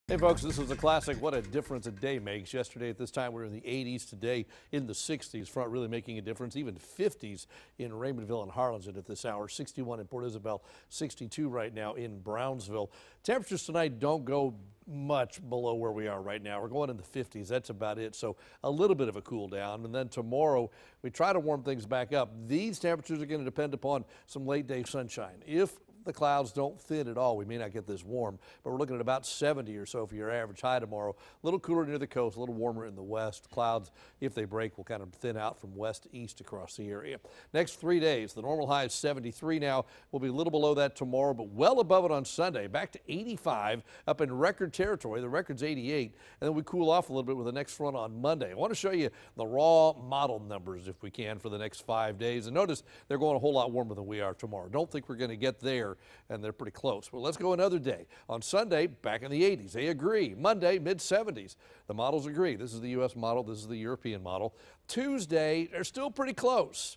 Hey folks, this is a classic. What a difference a day makes. Yesterday at this time we were in the 80s, today in the 60s. Front really making a difference, even 50s in Raymondville and Harlingen at this hour. 61 in Port Isabel, 62 right now in Brownsville. Temperatures tonight don't go much below where we are right now. We're going in the 50s. That's about it. So a little bit of a cool down. And then tomorrow we try to warm things back up. These temperatures are going to depend upon some late day sunshine. If the clouds don't thin at all, we may not get this warm, but we're looking at about 70 or so for your average high tomorrow. A little cooler near the coast, a little warmer in the west. Clouds, if they break, will kind of thin out from west to east across the area. Next 3 days, the normal high is 73 now. We'll be a little below that tomorrow, but well above it on Sunday. Back to 85 up in record territory. The record's 88, and then we cool off a little bit with the next front on Monday. I want to show you the raw model numbers if we can for the next 5 days. And notice they're going a whole lot warmer than we are tomorrow. Don't think we're going to get there, and they're pretty close. Well, let's go another day. On Sunday, back in the 80s. They agree. Monday, mid-70s. The models agree. This is the U.S. model. This is the European model. Tuesday, they're still pretty close.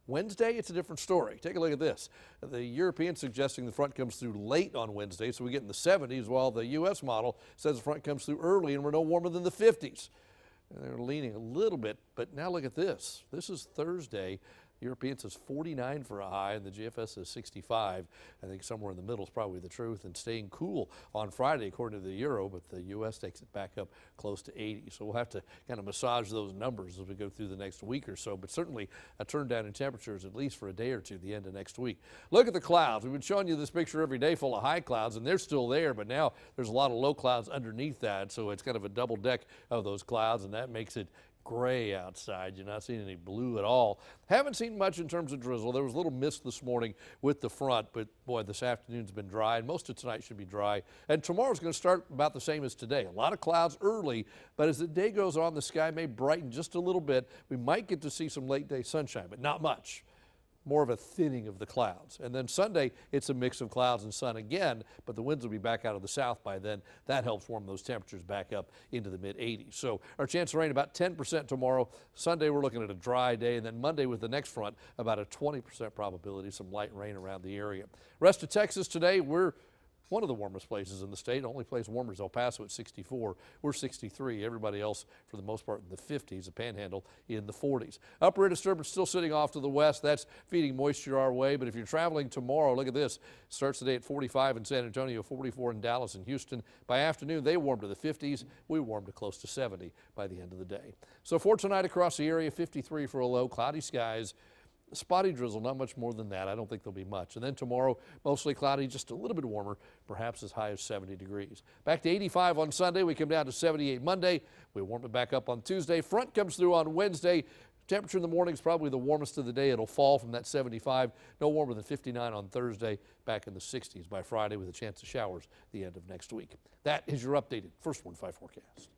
Wednesday, it's a different story. Take a look at this. The European suggesting the front comes through late on Wednesday, so we get in the 70s, while the U.S. model says the front comes through early and we're no warmer than the 50s. And they're leaning a little bit, but now look at this. This is Thursday. European says 49 for a high, and the GFS says 65. I think somewhere in the middle is probably the truth, and staying cool on Friday according to the Euro, but the U.S. takes it back up close to 80. So we'll have to kind of massage those numbers as we go through the next week or so, but certainly a turn down in temperatures at least for a day or two the end of next week. Look at the clouds. We've been showing you this picture every day full of high clouds, and they're still there, but now there's a lot of low clouds underneath that, so it's kind of a double deck of those clouds, and that makes it gray outside. You're not seeing any blue at all. Haven't seen much in terms of drizzle. There was a little mist this morning with the front, but boy, this afternoon's been dry, and most of tonight should be dry. And tomorrow's going to start about the same as today. A lot of clouds early, but as the day goes on, the sky may brighten just a little bit. We might get to see some late day sunshine, but not much. More of a thinning of the clouds. And then Sunday, it's a mix of clouds and sun again, but the winds will be back out of the south by then. That helps warm those temperatures back up into the mid-80s. So our chance of rain about 10% tomorrow. Sunday, we're looking at a dry day, and then Monday with the next front, about a 20% probability, some light rain around the area. Rest of Texas today, we're one of the warmest places in the state. Only place warmer is El Paso at 64. We're 63. Everybody else, for the most part, in the 50s. The Panhandle in the 40s. Upper air disturbance still sitting off to the west. That's feeding moisture our way. But if you're traveling tomorrow, look at this. Starts the day at 45 in San Antonio, 44 in Dallas and Houston. By afternoon, they warm to the 50s. We warm to close to 70 by the end of the day. So for tonight across the area, 53 for a low, cloudy skies. Spotty drizzle, not much more than that. I don't think there'll be much. And then tomorrow, mostly cloudy, just a little bit warmer, perhaps as high as 70 degrees. Back to 85 on Sunday. We come down to 78 Monday. We warm it back up on Tuesday. Front comes through on Wednesday. Temperature in the morning is probably the warmest of the day. It'll fall from that 75. No warmer than 59 on Thursday. Back in the 60s by Friday with a chance of showers the end of next week. That is your updated First Warn 5 forecast.